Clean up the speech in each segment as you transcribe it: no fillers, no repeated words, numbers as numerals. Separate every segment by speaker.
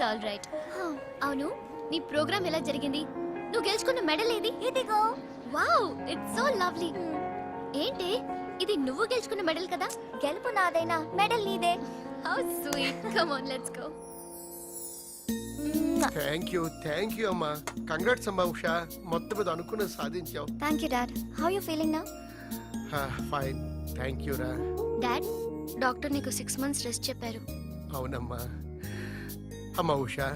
Speaker 1: All right. అవును, నీ programme ఎలా జరిగింది? నువ్వు గెలుచుకున్న మెడల్ ఏది? ఇదిగో. Wow, it's so lovely. ఏంటి ఇది, నువ్వు గెలుచుకున్న మెడల్ కదా? గెలుపు నాదైనా మెడల్ నీదే. How sweet. Come on, let's go.
Speaker 2: Thank you అమ్మా. కంగ్రాట్స్ అమ్మా ఉషా, మొత్తం మీద అనుకున్నది సాధించావు.
Speaker 1: Thank you dad. How you feeling now?
Speaker 2: Fine, thank you రా.
Speaker 1: డాడ్, డాక్టర్ నీకు 6 months రెస్ట్ చెప్పారు.
Speaker 2: అవునమ్మా. అమ్మా ఉషా,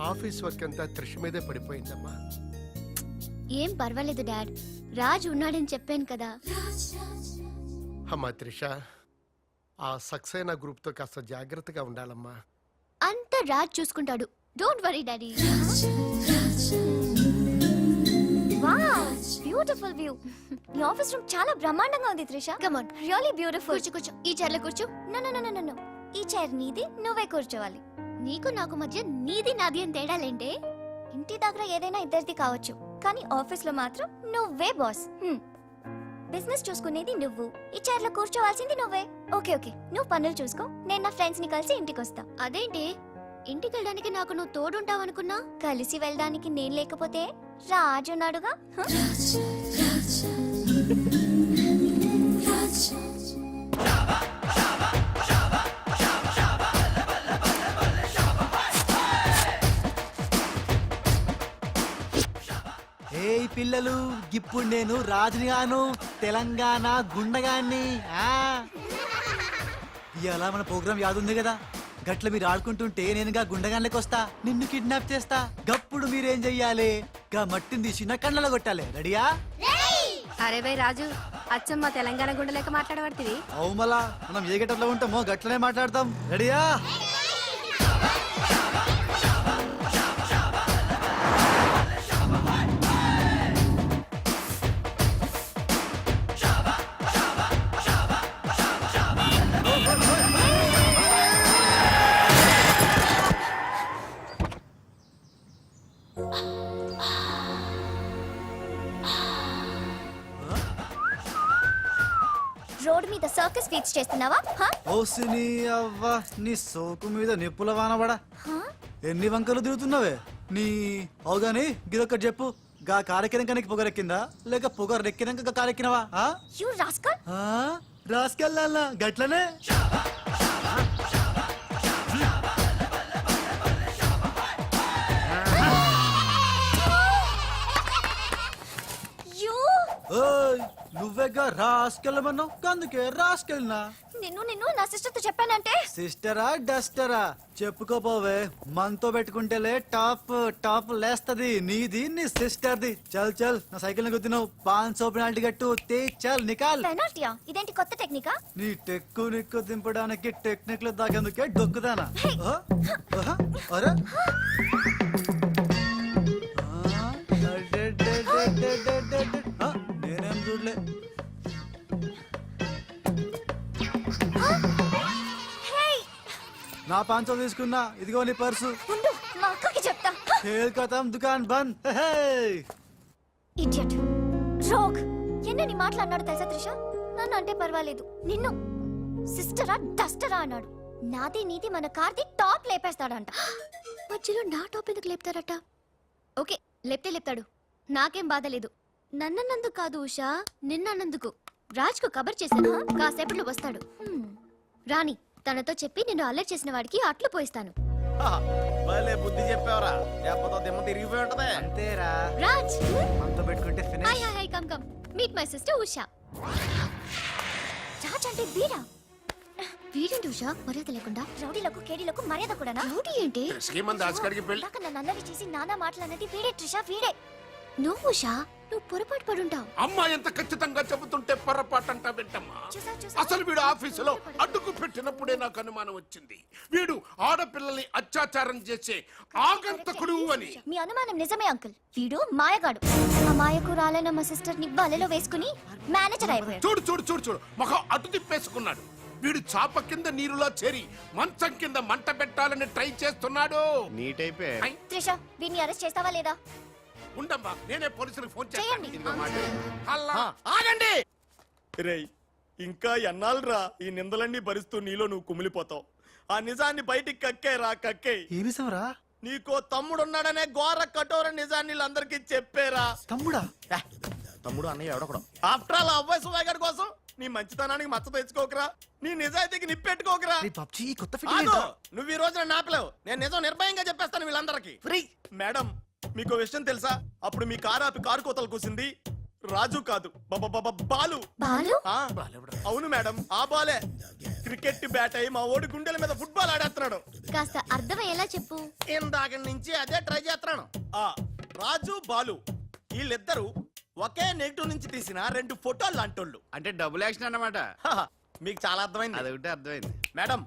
Speaker 2: ఆఫీస్ వర్క్ అంతా త్రిష మీదే పడిపోయిందమ్మా.
Speaker 1: ఏం పర్వాలేదు డాడ్, రాజ్ ఉన్నాడని చెప్పాను కదా.
Speaker 2: అమ్మా త్రిష, ఆ సక్సేనా గ్రూప్ తో కాస్త జాగ్రత్తగా ఉండాలమ్మా.
Speaker 1: అంతా రాజ్ చూసుకుంటాడు. Don't worry daddy. Wow, beautiful view. ఈ ఆఫీస్ రూమ్ చాలా బ్రహ్మాండంగా ఉంది Trisha. Come on, really beautiful. కూర్చో, ఈ చైర్లో కూర్చో. నో, ఈ చైర్ నీది, నువ్వే కూర్చోవాలి. నీకు నాకు మధ్య నీది నాది అని తేడాలేంటే? ఇంటి దగ్గర ఏదైనా ఇద్దరిది కావచ్చు, కానీ ఆఫీస్ లో మాత్రం నువ్వే బాస్. బిజినెస్ చూసుకునేది నువ్వు, ఈ చైర్ లో కూర్చోవాల్సింది నువ్వే. ఓకే, నువ్వు పనులు చూసుకో, నేను నా ఫ్రెండ్స్ ని కలిసి ఇంటికి వస్తా. అదేంటి, ఇంటికి వెళ్ళడానికి నాకు నువ్వు తోడుంటావు అనుకున్నా? కలిసి వెళ్ళడానికి నేను లేకపోతే రాజు ఉన్నాడుగా.
Speaker 3: ఏయ్ పిల్లలు, ఇప్పుడు నేను రాజునిగాను, తెలంగాణ గుండగాన్ని. ఇలా మన ప్రోగ్రాం యాదుంది కదా, గట్ల మీరు ఆడుకుంటుంటే నేనుగా గుండగాన్లకి వస్తా, నిన్ను కిడ్నాప్ చేస్తా. గప్పుడు మీరేం చెయ్యాలి? గా మట్టిని తీసి నా కళ్ళలో కొట్టాలి. రెడీయా?
Speaker 4: అరే బై రాజు, అచ్చమ్మ తెలంగాణ గుండెలేక మాట్లాడబడుతుంది.
Speaker 3: అవు మళ్ళా మనం ఏ గట్టలో ఉంటామో గట్లనే మాట్లాడతాం. రెడీయా?
Speaker 1: రోడ్ మీద సర్కస్ ఫీట్స్ చేస్తున్నావా?
Speaker 3: ఓసిని అవ్వ, నీ సోకు మీద నిప్పుల వానబడా. ఎన్ని వంకలు తిరుగుతున్నావే నీ. అవుగాని గిదొక్కటి చెప్పు, గా కారెక్కినాక నీకు పొగరెక్కిందా, లేక పొగరెక్కినాక కారెక్కినవా? రాసుకెళ్ళాలా గట్లనే. నువ్వేగా రాసుకెళ్ళమన్నావు, అందుకే రాసుకెళ్ళినా.
Speaker 1: నిన్ను నా సిస్టర్ తో చెప్పానంటే.
Speaker 3: సిస్టరా డస్టరా చెప్పుకోపోవే, మనతో పెట్టుకుంటేలే టాప్ లేస్తది నీది, నీ సిస్టర్ది. చల్ నా సైకిల్ గుద్దినావు, 500 పెనాల్టీ గట్టు, చల్ నికాల్.
Speaker 1: పెనాల్టీయా? ఇదేంటి కొత్త టెక్నికా?
Speaker 3: నీ నిక్కు దింపడానికి టెక్నిక్ లో దాగేందుకే డొక్కుదానా? అరే నేనేం చూడలే. నా 500 తీసుకున్నా, ఇదిగో నీ పర్సు.
Speaker 1: మా అక్కకి చెప్తా.
Speaker 3: ఖతం దుకాన్ బంద్.
Speaker 1: Idiot, rogue. ఎన్నని మాట్లాడినాడు తెలుసా త్రిష? నన్ను అంటే పర్వాలేదు, నిన్ను సిస్టరా డస్టరా అన్నాడు. నాది నీది మన కార్ది టాప్ లేపేస్తాడంట. మధ్యలో నా టాప్ ఎందుకు లేపుతారట? ఓకే, లేపుతాడు, నాకేం బాధ లేదు. నన్నందుకు కాదు ఉషా, నిన్నందుకు. రాజ్కు కబర్ చేశాను, కాసేపట్లో వస్తాడు. రాణి, తనతో చెప్పి నిన్ను అల్లరి చేసిన వాడికి అట్లు పోయిస్తాను.
Speaker 5: బుద్ధి చెప్పావరా, లేకపోతే దిమ్మ తిరిగిపోయి ఉంటది.
Speaker 3: అంతేరా
Speaker 1: రాజ్.
Speaker 3: మనతో పెట్టుకుంటే finish.
Speaker 1: Hi, come meet my sister Usha. Raj అంటే వీరా? వీరేంటి ఉషా మర్యాద లేకుండా? రౌడీలకు కేడీలకు మర్యాద కూడా. రౌడీ ఏంటి? నన్ను అల్లరి చేసి నానా మాటలన్నది వీడే త్రిష, వీడే. నువ్వు ఉషా, నువ్వు పొరపాటు పడుంటావు.
Speaker 6: అమ్మా ఎంత ఖచ్చితంగా చెబుతుంటే పొరపాటు అంటా వింటమ్మా. అసలు వీడు ఆఫీసులో అడ్డుకు పెట్టినప్పుడే నాకు అనుమానం వచ్చింది, వీడు ఆడపిల్లల్ని అత్యాచారం చేసే ఆగంతకుడు అని.
Speaker 1: మీ అనుమానం నిజమే అంకుల్. వీడు మాయగాడు. ఆ మాయకు రాలైన మా సిస్టర్ ని బలలో వేసుకుని మేనేజర్ అయిపోయాడు.
Speaker 6: చూడు మొహం అటు తిప్పేసుకున్నాడు. వీడు చాప కింద నీరులో చేరి మంచం కింద మంట పెట్టాలని ట్రై చేస్తున్నాడు.
Speaker 5: నీట్ అయిపోయి.
Speaker 1: త్రిష, వీడిని అరెస్ట్ చేస్తావా లేదా?
Speaker 6: ఉండమ్మా, నేనే పోలీసులకు ఫోన్
Speaker 1: చేయండి.
Speaker 6: ఆగండి.
Speaker 5: రేయ్, ఇంకా ఎన్నాళ్ళరా ఈ నిందలన్నీ భరిస్తూ నీలో నువ్వు కుమిలిపోతావు? ఆ నిజాన్ని బయటికి కక్కేరా కక్కే.
Speaker 3: ఏమిసంరా?
Speaker 5: నీకో తమ్ముడున్నాడనే ఘోర కఠోర నిజాన్ని వీళ్ళందరికీ చెప్పేరా.
Speaker 3: తమ్ముడా?
Speaker 5: ఏ, తమ్ముడు అన్నయ్య ఎవడొకడు. ఆఫ్టర్ ఆల్ అవ్వాయి సుబాయ్ గారి కోసం నీ మంచితనానికి మచ్చ తెచ్చుకోకరా, నీ నిజాయితీకి నిప్పెట్టుకోకరా.
Speaker 3: రే పబ్జీ కొత్త
Speaker 5: ఆగు!
Speaker 3: ఫిట్టింగ్
Speaker 5: నువ్వు ఈ రోజు నన్ను ఆపలేవు. నేను నిజం నిర్భయంగా చెప్పేస్తాను వీళ్ళందరికీ.
Speaker 3: ఫ్రీ.
Speaker 5: మేడం, మీకు విషయం తెలుసా? అప్పుడు మీ కారు ఆపి కారు కోతలు కూసింది రాజు కాదు, బాలు.
Speaker 1: బాలు
Speaker 5: ఆ, అవును మేడం, ఆ బాలే క్రికెట్ బ్యాట్ అయి మా ఓడి గుండెల మీద ఫుట్బాల్ ఆడేస్తున్నాడు.
Speaker 1: కాస్త అర్థమయ్యేలా చెప్పు.
Speaker 5: ఇందాక నుంచి అదే ట్రై చేస్తున్నాను. ఆ రాజు బాలు వీళ్ళిద్దరూ ఒకే నెగిటివ్ నుంచి తీసిన 2 ఫోటోలు లాంటోళ్ళు.
Speaker 7: అంటే డబుల్ యాక్షన్ అన్నమాట.
Speaker 5: హహ, మీకు చాలా అర్థమైంది.
Speaker 7: అదొకటి అర్థమైంది.
Speaker 5: మేడం,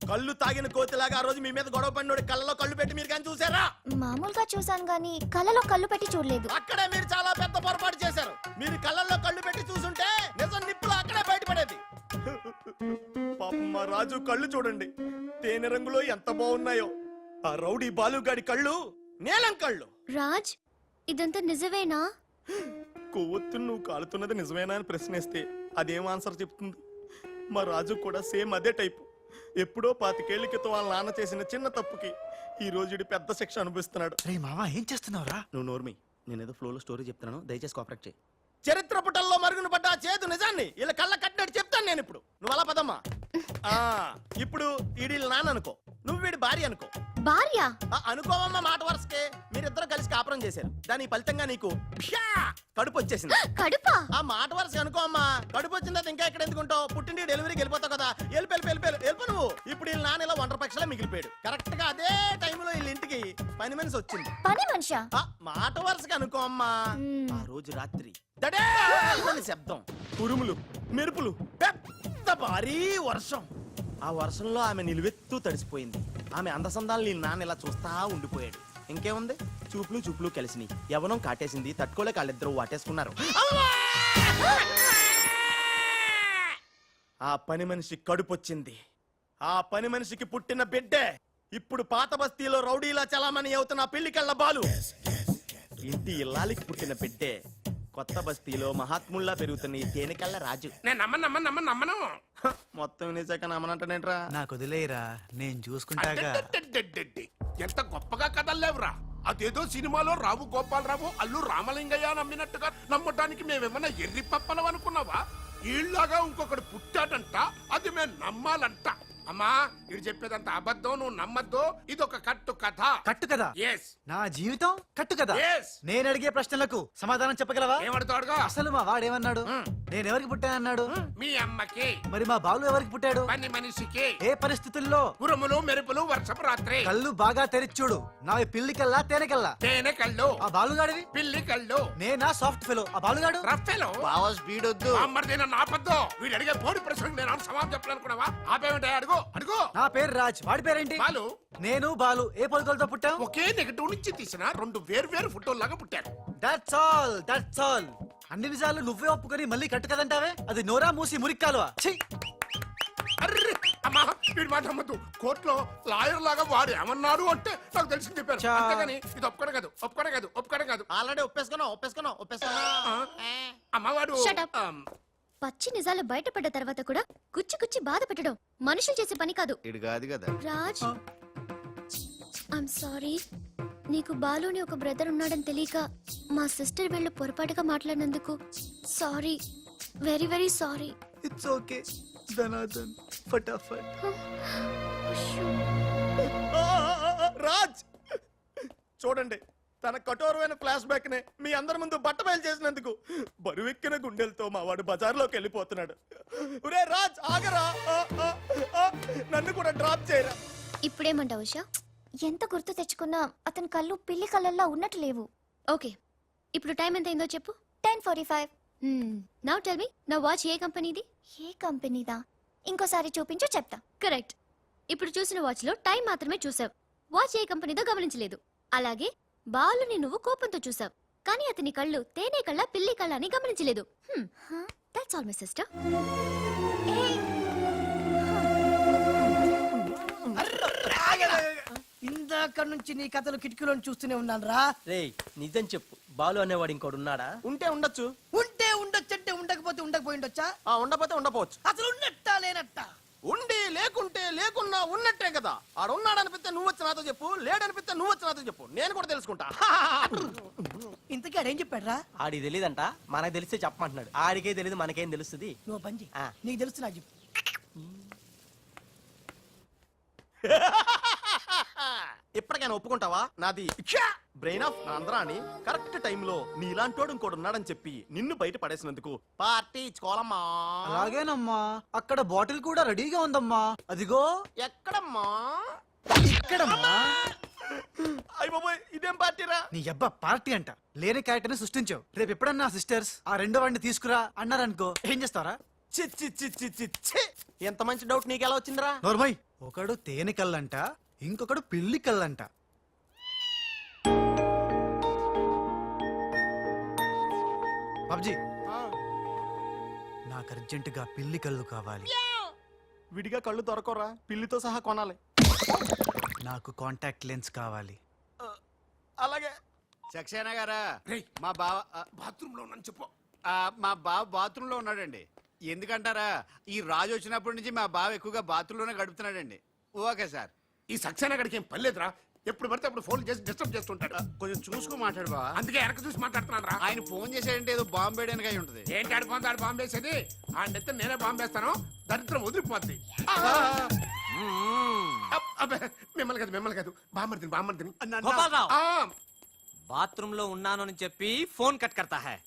Speaker 5: కళ్ళు తాగిన కోతిలాగా ఆ రోజు మీ మీద గొడవ పడినోడి కళ్ళలో కళ్ళు పెట్టి మీరు కానీ చూసారా?
Speaker 1: మామూలుగా చూసాను గానీ కళ్ళలో కళ్ళు పెట్టి చూడలేదు.
Speaker 5: అక్కడే మీరు చాలా పెద్ద పొరపాటు చేశారు. మీరు కళ్ళల్లో కళ్ళు పెట్టి చూసుంటే నిజం నిప్పులు అక్కడే బయటపడేది. పాపం మా రాజు కళ్ళు చూడండి, తేనె రంగులో ఎంత బాగున్నాయో. ఆ రౌడీ బాలుగాడి కళ్ళు నీలం కళ్ళు.
Speaker 1: రాజ్, ఇదంతా నిజమేనా?
Speaker 5: కొవ్వొత్తు నువ్వు కాలుతున్నది నిజమేనా అని ప్రశ్నిస్తే అదేం ఆన్సర్ చెప్తుంది? మా రాజు కూడా సేమ్ అదే టైపు. ఎప్పుడో 25 ఏళ్ల క్రితం వాళ్ళ నాన్న చేసిన చిన్న తప్పుకి ఈ రోజు ఈడు పెద్ద శిక్ష అనుభవిస్తున్నాడు.
Speaker 3: రే మావా ఏం చేస్తున్నావురా?
Speaker 5: నువ్వు నోర్మి, నేనేదో ఫ్లోలో స్టోరీ చెప్తున్నాను, దయచేసి కోఆపరేట్ చేయి. చరిత్ర పుటల్లో మరుగున పడ్డ ఆ చేదు నిజాన్ని ఇలా కళ్ళ కట్టినట్టు చెప్తాను నేను ఇప్పుడు. నువ్వు అలా పదమ్మా. ఇప్పుడు ఈడి నాన్న అనుకో, నువ్వు వీడి భార్య అనుకో.
Speaker 1: భార్య?
Speaker 5: అనుకోవమ్మా, మాట వరుసకే మీరిద్దరు కలిసి కాపురం చేశారు. దాని ఫలితంగా నీకు ప్యా కడుపు వచ్చేసింది.
Speaker 1: కడుపా?
Speaker 5: ఆ మాట వరుస అనుకో అమ్మా. కడుపు వచ్చిన తర్వాత ఇంకా ఎక్కడ ఎందుకుంటావు? పుట్టింటి డెలివరీకి వెళ్ళిపోతావు కదా. వెళ్ళిపో నువ్వు. ఇప్పుడు వీళ్ళ నాన్న ఇలా 100 పక్షలా మిగిలిపోయాడు. కరెక్ట్ గా అదే టైంలో వీళ్ళ ఇంటికి పని మనిషి వచ్చింది.
Speaker 1: పని మనిషా?
Speaker 5: మాట వరుసగా అనుకో అమ్మా. ఆ రోజు రాత్రి దడే శబ్దం, ఉరుములు, మెరుపులు, పెద్ద భారీ వర్షం. ఆ వర్షంలో ఆమె నిలువెత్తు తడిసిపోయింది. ఆమె అందసందాలు నీ నాన్న ఇలా చూస్తా ఉండిపోయాడు. ఇంకేముంది, చూపులు కలిసినాయి. యవనం కాటేసింది, తట్టుకోలేక వాళ్ళిద్దరూ వాటేసుకున్నారు. ఆ పని మనిషి కడుపొచ్చింది. ఆ పని మనిషికి పుట్టిన బిడ్డే ఇప్పుడు పాత బస్తీలో రౌడీలా చలామణి అవుతున్న పెళ్లికెళ్ళ బాలు. ఇంటి ఇల్లాలికి పుట్టిన బిడ్డే కొత్త బస్తీలో మహాత్ముల్లా పెరుగుతున్న ఈ తేనెకళ్ళ రాజు.
Speaker 6: నేను నమ్మను.
Speaker 5: మొత్తం వినేశాక నమ్మనంటానేంట్రా?
Speaker 3: నాకు వదిలేయరా, నేను చూసుకుంటాగా.
Speaker 6: అడ్డడ్డడ్డడ్డడ్డి. ఎంత గొప్పగా కథల్లేవురా. అదేదో సినిమాలో రావు గోపాలరావు అల్లు రామలింగయ్య నమ్మినట్టుగా నమ్మటానికి మేమేమన్నా ఎర్రి పప్పలం అనుకున్నావా? ఈళ్ళగా ఇంకొకడు పుట్టాడంట, అది మేము నమ్మాలంట. అమ్మా, ఇది చెప్పేదంత అబద్ధం, నువ్వు నమ్మద్దు. ఇదొక కట్టు కథ.
Speaker 3: కట్టు కదా?
Speaker 6: ఎస్.
Speaker 3: నా జీవితం కట్టు కదా?
Speaker 6: Yes.
Speaker 3: నేను అడిగే ప్రశ్నలకు సమాధానం చెప్పగలవా?
Speaker 6: ఏమడతాడుగా?
Speaker 3: అసలు మా వాడేమన్నాడు? నేను ఎవరికి పుట్టానన్నాడు?
Speaker 6: మీ అమ్మకి.
Speaker 3: మరి మా బాలు ఎవరికి పుట్టాడు?
Speaker 6: పని మనిషికి.
Speaker 3: ఏ పరిస్థితుల్లో?
Speaker 6: ఉరుములు మెరుపులు వర్షపు రాత్రి.
Speaker 3: కళ్ళు బాగా తెరిచూడు. నావి పిల్లి కల్లా తేనె కల్లా?
Speaker 6: తేనె కళ్ళు.
Speaker 3: ఆ బాలుగాడివి?
Speaker 6: పిల్లి కళ్ళు.
Speaker 3: నేనా సాఫ్ట్ ఫెలో? ఆ బాలుగాడు
Speaker 6: రఫెలో.
Speaker 7: బావా స్పీడ్ వద్దు.
Speaker 6: అమ్మర్ నేను ఆపద్దు. వీడు అడిగే బోడి ప్రశ్నకు నేను సమాధానం చెప్పాలనుకున్నావా? ఆపేమిటే? అడుగు.
Speaker 3: నా పేరు రాజ్, వాడి పేరేంటి?
Speaker 6: బాలు.
Speaker 3: నేను బాలు ఏ పొలకలతో పుట్టాం?
Speaker 6: ఒకే నెగటివ్ నుంచి తీసిన 2 వేరు ఫోటోల్లాగా పుట్టారు.
Speaker 3: That's all. అన్ని నిజాలు నువ్వే ఒప్పుకొని మళ్ళీ కట్టు కదంటావే? అది నోరా మూసి మురిక్కాలువా? ఛీ!
Speaker 6: అర్రే అమ్మా, వీడి మాట నమ్మద్దు. కోర్టులో లాయర్ లాగా వాడు ఏమన్నాడు అంటే నాకు తెలిసి చెప్పారు.
Speaker 3: చా.
Speaker 6: అంతేగాని ఇది ఒప్పుకోవడం కాదు.
Speaker 5: ఆల్రెడీ ఒప్పేసుకున్నావు.
Speaker 6: అమ్మవాడు
Speaker 1: Shut up. పచ్చి నిజాలు బయటపడ్డ తర్వాత కూడా గుచ్చి బాధ పెట్టడం మనుషులు చేసే పని కాదు.
Speaker 7: ఇడు కాదు కదా.
Speaker 1: Raj, I'm sorry. నీకు బాలుని ఒక బ్రదర్ ఉన్నాడని తెలియక మా సిస్టర్ వీళ్ళు పొరపాటుగా మాట్లాడినందుకు sorry, very very sorry.
Speaker 3: It's okay ధనాధన్ ఫటాఫట్.
Speaker 5: రాజ్ చూడండి, తన కఠోరమైన ఫ్లాష్ బ్యాక్ నే మీ అందరి ముందు బట్టబయలు చేసినందుకు బరువెక్కిన గుండెలతో మా వాడు బజార్లోకి వెళ్ళిపోతున్నాడు. ఒరే రాజ్, ఆగరా. నన్ను కూడా డ్రాప్ చేయరా.
Speaker 1: ఇప్పుడేమంటావు ఉషా? ఎంత గుర్తు తెచ్చుకున్నా అతని కళ్ళు పిల్లి కళ్ళల్లా ఉన్నట్టు లేవు. ఓకే, ఇప్పుడు టైం ఎంత అయిందో చెప్పు. 10:45. నౌ టెల్ మీ, నా వాచ్ ఏ కంపెనీది? ఏ కంపెనీదా? ఇంకోసారి చూపించు చెప్తా. కరెక్ట్. ఇప్పుడు చూసిన వాచ్ లో టైం మాత్రమే చూసావు, వాచ్ ఏ కంపెనీదో గమనించలేదు. అలాగే బాలుని నువ్వు కోపంతో చూసావు, కానీ అతని కళ్ళు తేనె కళ్ళ పిల్లి కళ్ళ అని గమనించలేదు. That's all my sister.
Speaker 8: ఇందాక నుంచి నీ కథలు కిటికీలో చూస్తూనే ఉన్నాను రా.
Speaker 9: రేయ్, నిజం చెప్పు, బాలు అనేవాడు ఇంకోడు ఉన్నాడా?
Speaker 5: ఉంటే ఉండొచ్చు,
Speaker 8: ఉంటే ఉండొచ్చంటే ఉండకపోతే ఉండకపోయి ఉండొచ్చా?
Speaker 5: ఉండపోతే ఉండపోవచ్చు.
Speaker 8: అసలు ఉన్నట్టా లేనట్టా?
Speaker 5: ఉండి లేకుంటే లేకున్నా ఉన్నట్టే కదా. ఆడున్నాడనిపిస్తే నువ్వు వచ్చి నాతో చెప్పు, లేడనిపిస్తే నువ్వు వచ్చి నాతో చెప్పు, నేను కూడా తెలుసుకుంటా.
Speaker 8: ఇంతకీ ఆడేం చెప్పాడు రా?
Speaker 9: ఆడికి తెలియదంట, మనకు తెలిస్తే చెప్పమంటున్నాడు. ఆడికే తెలియదు, మనకేం తెలుస్తుంది?
Speaker 8: నువ్వు పంచి
Speaker 9: ఆ.
Speaker 8: నీకు తెలుసు నాకు చెప్పు.
Speaker 5: ఇప్పటికైనా ఒప్పుకుంటావా? నాది బ్రెయిన్ ఆఫ్ ఆంధ్రా అని కరెక్ట్ టైంలో నీలాంటోడు ఇంకోటి ఉన్నాడని చెప్పి నిన్ను బయట పడేసినందుకు పార్టీ ఇచ్చుకోవాలమ్మా.
Speaker 3: అలాగేనమ్మా, అక్కడ బాటిల్ కూడా రెడీగా ఉందమ్మా. అదిగో
Speaker 5: ఎక్కడమ్మా?
Speaker 3: ఇక్కడమ్మా.
Speaker 5: అయ్య బాబోయ్, ఇదేం పార్టీరా?
Speaker 3: నీ అబ్బా పార్టీ అంట, లేని క్యారెక్టర్ ని సృష్టించావు. రేపు ఎప్పుడన్నా సిస్టర్స్ ఆ రెండో వాడిని తీసుకురా అన్నారనుకో, ఏం చేస్తారా?
Speaker 5: చి చి చి చి చి చి. ఎంత మంచి డౌట్ నీకు ఎలా వచ్చిందిరా?
Speaker 3: నోర్మయ్, ఒకడు తేనె కళ్ళంట, ఇంకొకడు పిల్లి కళ్ళంట. బాబ్జీ, నాకు అర్జెంటుగా పిల్లి కళ్ళు కావాలి.
Speaker 5: విడిగా కళ్ళు దొరకరా, పిల్లితో సహా కొనాలి.
Speaker 3: నాకు కాంటాక్ట్ లెన్స్ కావాలి.
Speaker 5: అలాగే.
Speaker 7: సక్సేనా గారా,
Speaker 6: రేయ్.
Speaker 7: మా బావ
Speaker 6: బాత్రూమ్ లో ఉన్నాను చెప్పు.
Speaker 7: మా బావ బాత్రూమ్ లో ఉన్నాడండి. ఎందుకంటారా, ఈ రాజు వచ్చినప్పటి నుంచి మా బావ ఎక్కువగా బాత్రూమ్ లోనే గడుపుతున్నాడండి. Okay sir.
Speaker 6: ఈ సక్సేనా గడికి ఏం పర్లేదురా, ఎప్పుడు పడితే అప్పుడు ఫోన్ చేసి డిస్టర్బ్ చేస్తుంటాడు.
Speaker 7: కొంచెం చూసుకో మాట్లాడు బావ.
Speaker 6: అందుకే వెనక చూసి మాట్లాడుతున్నాను రా.
Speaker 7: ఆయన ఫోన్ చేసాడంటే ఏదో బాంబు వేయడానికి అయి ఉంటది.
Speaker 6: ఏంటి ఆడిపోతాడు బాంబేసేది? ఆ నెత్త నేనే బాంబేస్తాను, దరిద్రం వదిలిపోద్ది. అబ్బే, మిమ్మల్ని కాదు బామ్మర్దిని
Speaker 10: గోపాలరావు బాత్రూమ్ లో ఉన్నాను అని చెప్పి ఫోన్ కట్ करता है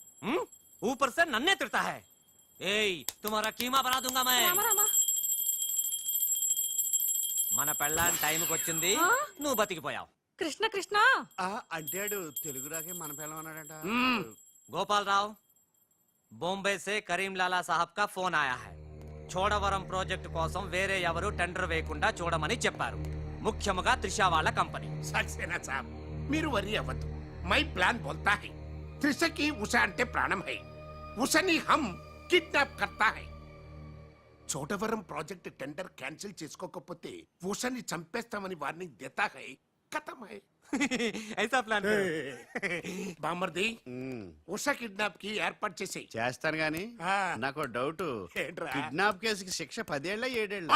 Speaker 10: ऊपर से नन्हे तिरता है ఏయ్ तुम्हारा कीमा बना दूंगा मैं మన పెళ్ళాన్ టైంకి వచ్చింది, నువ్వు బతికిపోయావు.
Speaker 4: కృష్ణ కృష్ణ
Speaker 7: అంటాడు తెలుగు రాకే మన పిల్లలు అన్నాడట.
Speaker 10: గోపాలరావు बॉम्बे से करीम लाला साहब का फोन आया है. చోడవరం ప్రాజెక్ట్ కోసం వేరే ఎవరు టెండర్ వేయకుండా చూడమని చెప్పారు, ముఖ్యముగా త్రిషా వాళ్ళ కంపెనీ.
Speaker 6: సక్సేనా సాబ్, మీరు వరి అవ్వద్దు. మై ప్లాన్ బోల్తా హై, త్రిషకి ఉష అంటే ప్రాణం హై, ఉషని హమ్ కిడ్నాప్ కర్తా హై. చోడవరం ప్రాజెక్ట్ టెండర్ క్యాన్సిల్ చేసుకోకపోతే ఉషని చంపేస్తామని వార్నింగ్ దేతా హై. ఖతం హై.
Speaker 10: ఐసా ప్లాన్
Speaker 6: బామర్ది, ఉష కిడ్నాప్ కి ఏర్పాటు చేసి
Speaker 7: చేస్తాను గాని
Speaker 6: ఆ.
Speaker 7: నాకు డౌట్,
Speaker 6: ఏంట్రా?
Speaker 7: కిడ్నాప్ కేసుకి శిక్ష 10 ఏళ్ళ 7 ఏళ్ళ?